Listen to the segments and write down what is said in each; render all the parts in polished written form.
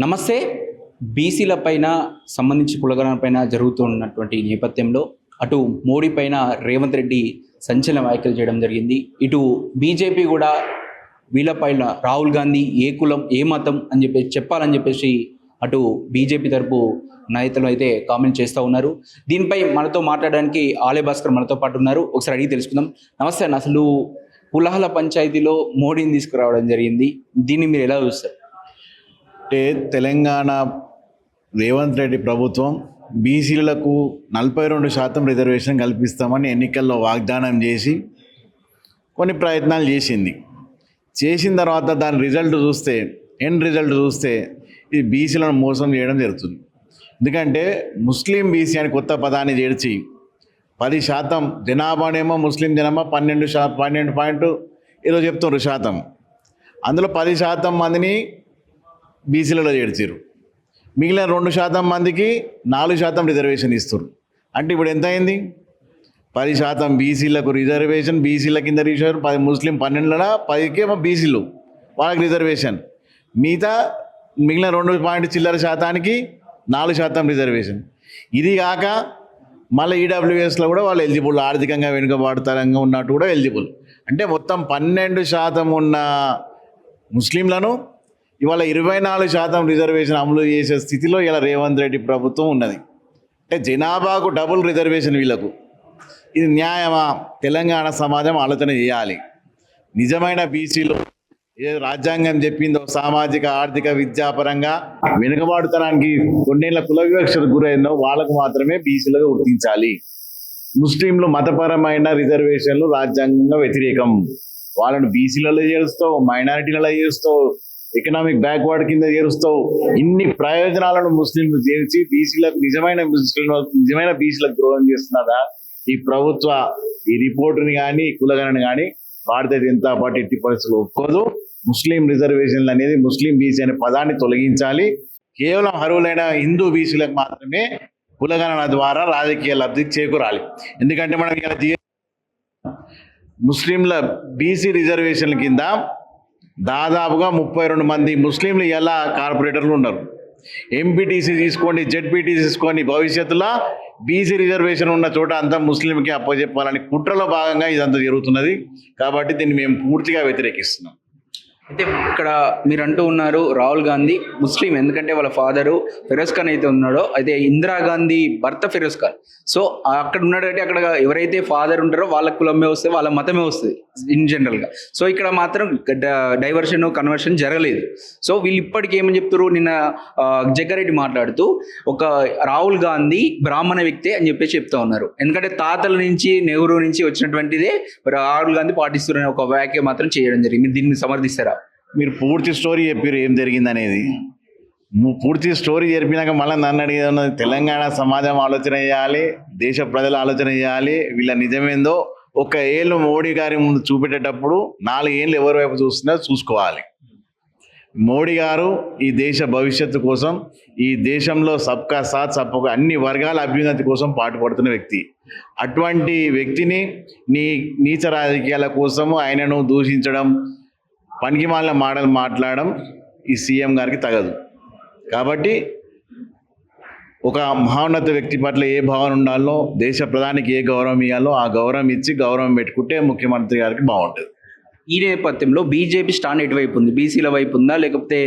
నమస్తే. బీసీల పైన సంబంధించి కులగణన పైన జరుగుతున్నటువంటి నేపథ్యంలో అటు మోడీ పైన రేవంత్ రెడ్డి సంచలన వ్యాఖ్యలు చేయడం జరిగింది. ఇటు బీజేపీ కూడా వీళ్ళపైన రాహుల్ గాంధీ ఏ కులం ఏ మతం అని చెప్పాలని చెప్పేసి అటు బీజేపీ తరపు నాయకులు అయితే కామెంట్ చేస్తూ ఉన్నారు. దీనిపై మనతో మాట్లాడడానికి ఆలయ భాస్కర్ మనతో పాటు ఉన్నారు. ఒకసారి అడిగి తెలుసుకుందాం. నమస్తే అన్న, అసలు పులహల పంచాయతీలో మోడీని తీసుకురావడం జరిగింది, దీన్ని మీరు ఎలా చూస్తారు? అంటే తెలంగాణ రేవంత్ రెడ్డి ప్రభుత్వం బీసీలకు 42% రిజర్వేషన్ కల్పిస్తామని ఎన్నికల్లో వాగ్దానం చేసి కొన్ని ప్రయత్నాలు చేసిన తర్వాత దాని రిజల్ట్ చూస్తే ఇది బీసీలను మోసం చేయడం జరుగుతుంది. ఎందుకంటే ముస్లిం బీసీ అని కొత్త పదాన్ని చేర్చి 10% జనాభానేమో ముస్లిం జనాభా 12 పాయింట్ ఈరోజు చెప్తున్నారు శాతం, అందులో 10% మందిని బీసీలలో చేర్చారు. మిగిలిన 2% మందికి 4% రిజర్వేషన్ ఇస్తారు. అంటే ఇప్పుడు ఎంత అయింది? 10% బీసీలకు రిజర్వేషన్, బీసీల కింద రిజర్వేషన్ 10, ముస్లిం 12ల 10కేమో బీసీలు వాళ్ళకి రిజర్వేషన్, మిగిలిన 2 చిల్లర శాతానికి 4% రిజర్వేషన్. ఇది కాక మళ్ళీ ఈడబ్ల్యూఎస్లో కూడా వాళ్ళు ఎలిజిబుల్, ఆర్థికంగా వెనుకబాటుతరంగా ఉన్నట్టు కూడా ఎలిజిబుల్. అంటే మొత్తం 12% ఉన్న ముస్లింలను ఇవాళ 24% రిజర్వేషన్ అమలు చేసే స్థితిలో ఇలా రేవంత్ రెడ్డి ప్రభుత్వం ఉన్నది. అంటే జనాభాకు డబుల్ రిజర్వేషన్ వీళ్ళకు. ఇది న్యాయమా? తెలంగాణ సమాజం ఆలోచన చేయాలి. నిజమైన బీసీలో ఏ రాజ్యాంగం చెప్పిందో సామాజిక ఆర్థిక విద్యాపరంగా వెనుకబాటుతనానికి కొన్నేళ్ల కుల వివక్షకు గురైందో వాళ్ళకు మాత్రమే బీసీలుగా గుర్తించాలి. ముస్లింలు మతపరమైన రిజర్వేషన్లు రాజ్యాంగంగా వ్యతిరేకం. వాళ్ళను బీసీలలో చేరుస్తావు, మైనారిటీలలో చేరుస్తావు, ఎకనామిక్ బ్యాక్వర్డ్ కింద చేరుస్తావు. ఇన్ని ప్రయోజనాలను ముస్లింలు చేర్చి నిజమైన బీసీలకు ద్రోహం చేస్తున్నదా ఈ ప్రభుత్వ ఈ రిపోర్టుని కానీ కులగణని కానీ భారతీయ జనతా పార్టీ ఎట్టి పరిస్థితులు ఒప్పుకోదు. ముస్లిం రిజర్వేషన్లు అనేది ముస్లిం బీసీ అనే పదాన్ని తొలగించాలి. కేవలం అర్హులైన హిందూ బీసీలకు మాత్రమే కులగణన ద్వారా రాజకీయ లబ్ధి చేకూరాలి. ఎందుకంటే మనం ఇలా ముస్లింల బీసీ రిజర్వేషన్ల కింద దాదాపుగా 32 మంది ముస్లింలు ఎలా కార్పొరేటర్లు ఉన్నారు. ఎంపీటీసీ తీసుకోండి, జెడ్పీటీసీ తీసుకోండి, భవిష్యత్తులో బీసీ రిజర్వేషన్ ఉన్న చోట అంతా ముస్లింకి అప్పచెప్పాలని కుట్రలో భాగంగా ఇదంతా జరుగుతున్నది. కాబట్టి దీన్ని మేము పూర్తిగా వ్యతిరేకిస్తున్నాం. అయితే ఇక్కడ మీరు అంటూ ఉన్నారు రాహుల్ గాంధీ ముస్లిం, ఎందుకంటే వాళ్ళ ఫాదరు ఫిరోజ్ ఖాన్ అయితే ఉన్నాడో, అయితే ఇందిరాగాంధీ భర్త ఫిరోజ్ ఖాన్. సో అక్కడ ఉన్నాడంటే అక్కడ ఎవరైతే ఫాదర్ ఉంటారో వాళ్ళ కులమే వస్తుంది, వాళ్ళ మతమే వస్తుంది ఇన్ జనరల్గా. సో ఇక్కడ మాత్రం డైవర్షన్ కన్వర్షన్ జరగలేదు. సో వీళ్ళు ఇప్పటికీ ఏమని చెప్తారు, నిన్న జగ్గారెడ్డి మాట్లాడుతూ ఒక రాహుల్ గాంధీ బ్రాహ్మణ వ్యక్తే అని చెప్పేసి చెప్తా ఉన్నారు. ఎందుకంటే తాతల నుంచి నెహ్రూ నుంచి వచ్చినటువంటిదే రాహుల్ గాంధీ పాటిస్తున్నారని ఒక వ్యాఖ్య మాత్రం చేయడం జరిగింది. దీన్ని సమర్థిస్తారా? మీరు పూర్తి స్టోరీ చెప్పారు ఏం జరిగింది అనేది. పూర్తి స్టోరీ చెప్పినాక మళ్ళీ నన్ను అడిగేది, తెలంగాణ సమాజం ఆలోచన చేయాలి, దేశ ప్రజలు ఆలోచన చేయాలి. వీళ్ళ నిజమేందో ఒక ఏళ్ళు మోడీ గారి ముందు చూపెట్టేటప్పుడు 4 ఏళ్ళు ఎవరి వైపు చూస్తున్నారో చూసుకోవాలి. మోడీ గారు ఈ దేశ భవిష్యత్తు కోసం, ఈ దేశంలో సబ్కా సాత్ సబ్కా అన్ని వర్గాల అభ్యున్నతి కోసం పాటుపడుతున్న వ్యక్తి. అటువంటి వ్యక్తిని నీచ రాజకీయాల కోసము ఆయనను దూషించడం, పనికిమాలిన మాటలు మాట్లాడడం ఈ సీఎం గారికి తగదు. కాబట్టి ఒక మహోన్నత వ్యక్తి పట్ల ఏ భావన ఉండాలో, దేశ ప్రధానికి ఏ గౌరవం ఇవ్వాలో ఆ గౌరవం ఇచ్చి గౌరవం పెట్టుకుంటే ముఖ్యమంత్రి గారికి బాగుంటుంది. ఈ నేపథ్యంలో బీజేపీ స్టాండ్ ఎటువైపు ఉంది? బీసీల వైపు ఉందా, లేకపోతే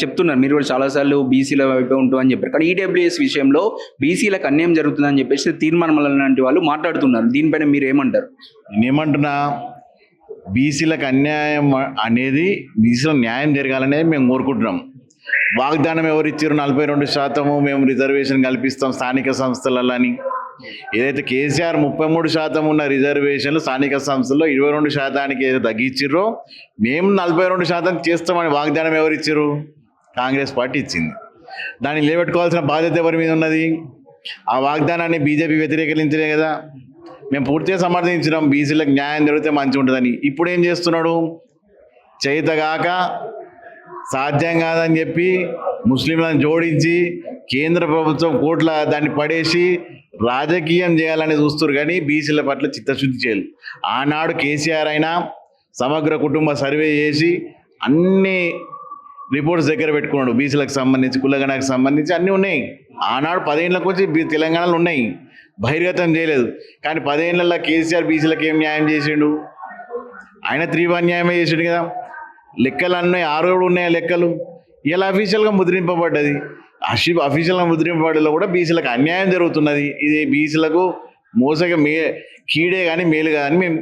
చెప్తున్నారు మీరు కూడా చాలాసార్లు బీసీల వైపు ఉంటుంది అని చెప్పారు, కానీ ఈడబ్ల్యూఎస్ విషయంలో బీసీలకు అన్యాయం జరుగుతుందని చెప్పేసి తీర్మానం లాంటి వాళ్ళు మాట్లాడుతున్నారు. దీనిపైన మీరు ఏమంటారు? నేనేమంటున్నా, బీసీలకు అన్యాయం అనేది, బీసీలో న్యాయం జరగాలనేది మేము కోరుకుంటున్నాం. వాగ్దానం ఎవరు ఇచ్చారు? 42% మేము రిజర్వేషన్ కల్పిస్తాం స్థానిక సంస్థలలో అని. ఏదైతే కేసీఆర్ 33% ఉన్న రిజర్వేషన్లు స్థానిక సంస్థల్లో 22%కి ఏదైతే తగ్గించారో మేము 42% చేస్తామని వాగ్దానం ఎవరు ఇచ్చారు? కాంగ్రెస్ పార్టీ ఇచ్చింది. దాన్ని నిలబెట్టుకోవాల్సిన బాధ్యత ఎవరి మీద ఉన్నది? ఆ వాగ్దానాన్ని బీజేపీ వ్యతిరేకించలే కదా. మేము పూర్తిగా సమర్థించినాం, బీసీలకు న్యాయం జరిగితే మంచిగా ఉంటుందని. ఇప్పుడు ఏం చేస్తున్నాడు? చేతగాక సాధ్యం కాదని చెప్పి ముస్లింలను జోడించి కేంద్ర ప్రభుత్వం కోట్ల దాన్ని పడేసి రాజకీయం చేయాలని చూస్తారు, కానీ బీసీల పట్ల చిత్తశుద్ధి చేయాలి. ఆనాడు కేసీఆర్ అయినా సమగ్ర కుటుంబ సర్వే చేసి అన్ని రిపోర్ట్స్ దగ్గర పెట్టుకున్నాడు. బీసీలకు సంబంధించి, కులగణకు సంబంధించి అన్నీ ఉన్నాయి. ఆనాడు 10 ఏళ్ళకి వచ్చి తెలంగాణలో ఉన్నాయి, బహిర్గతం చేయలేదు. కానీ 10 ఏళ్ళల్లో కేసీఆర్ బీసీలకు ఏం న్యాయం చేసిండు? ఆయన 3-1 న్యాయమే చేసిండు కదా. లెక్కలు అన్నీ 6 ఉన్నాయి లెక్కలు. ఇలా అఫీషియల్గా ముద్రింపబడ్డది. అఫీషియల్గా ముద్రింపబడ్డలో కూడా బీసీలకు అన్యాయం జరుగుతున్నది. ఇది బీసీలకు మోసగా కీడే కానీ మేలు కాదని మేము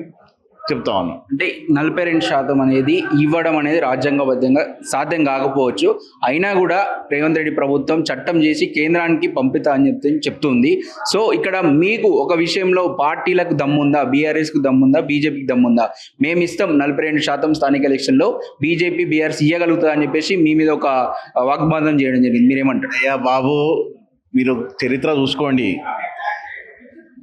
చెప్తా ఉన్నాం. అంటే 42% అనేది ఇవ్వడం అనేది రాజ్యాంగబద్ధంగా సాధ్యం కాకపోవచ్చు. అయినా కూడా రేవంత్ రెడ్డి ప్రభుత్వం చట్టం చేసి కేంద్రానికి పంపితా అని చెప్తుంది. సో ఇక్కడ మీకు ఒక విషయంలో పార్టీలకు దమ్ముందా, బీఆర్ఎస్కు దమ్ముందా, బీజేపీకి దమ్ముందా? మేము ఇస్తాం 42% స్థానిక ఎలక్షన్లో బీజేపీ బీఆర్ఎస్ ఇవ్వగలుగుతా అని చెప్పేసి మీ మీద ఒక వాగ్వాదం చేయడం జరిగింది. మీరేమంటారు? అయ్యా బాబు, మీరు చరిత్ర చూసుకోండి.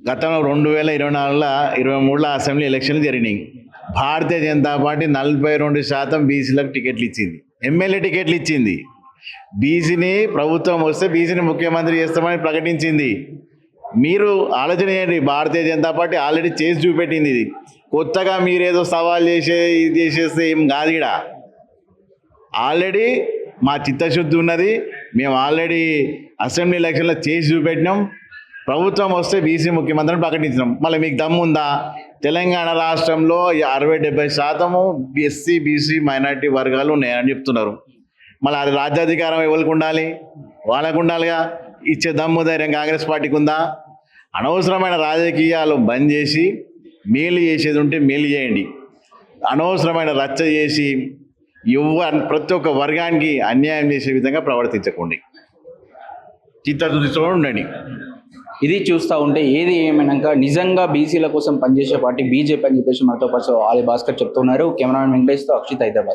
గతంలో 2024 23 అసెంబ్లీ ఎలక్షన్లు జరిగినాయి. భారతీయ జనతా పార్టీ 42% బీసీలకు టికెట్లు ఇచ్చింది, ఎమ్మెల్యే టికెట్లు ఇచ్చింది. బీసీని ప్రభుత్వం వస్తే బీసీని ముఖ్యమంత్రి చేస్తామని ప్రకటించింది. మీరు ఆలోచన చేయండి. భారతీయ జనతా పార్టీ ఆల్రెడీ చేసి చూపెట్టింది. ఇది కొత్తగా మీరేదో సవాల్ ఇది చేసేస్తే ఏం కాదు. ఇక్కడ ఆల్రెడీ మా చిత్తశుద్ధి ఉన్నది. మేము ఆల్రెడీ అసెంబ్లీ ఎలక్షన్లో చేసి చూపెట్టినాం. ప్రభుత్వం వస్తే బీసీ ముఖ్యమంత్రిని ప్రకటించినాం. మళ్ళీ మీకు దమ్ముందా? తెలంగాణ రాష్ట్రంలో 60-70% ఎస్సీ బీసీ మైనారిటీ వర్గాలు ఉన్నాయని చెప్తున్నారు. మళ్ళీ అది రాజ్యాధికారం ఎవరికి ఉండాలి? వాళ్ళకు ఉండాలిగా. ఇచ్చే దమ్ము ధైర్యం కాంగ్రెస్ పార్టీకి ఉందా? అనవసరమైన రాజకీయాలు బంద్ చేసి మేలు చేసేది ఉంటే మేలు చేయండి. అనవసరమైన రచ్చ చేసి ప్రతి ఒక్క వర్గానికి అన్యాయం చేసే విధంగా ప్రవర్తించకండి. చిత్తశుద్ధితో ఉండండి. ఇది చూస్తూ ఉంటే ఏది ఏమైనాక నిజంగా బీసీల కోసం పనిచేసే పార్టీ బీజేపీ అని చెప్పేసి మనతో పాటు ఆలి భాస్కర్ చెప్తున్నారు. కెమెరామెన్ వెంకటేష్తో అక్షిత్, హైదరాబాద్.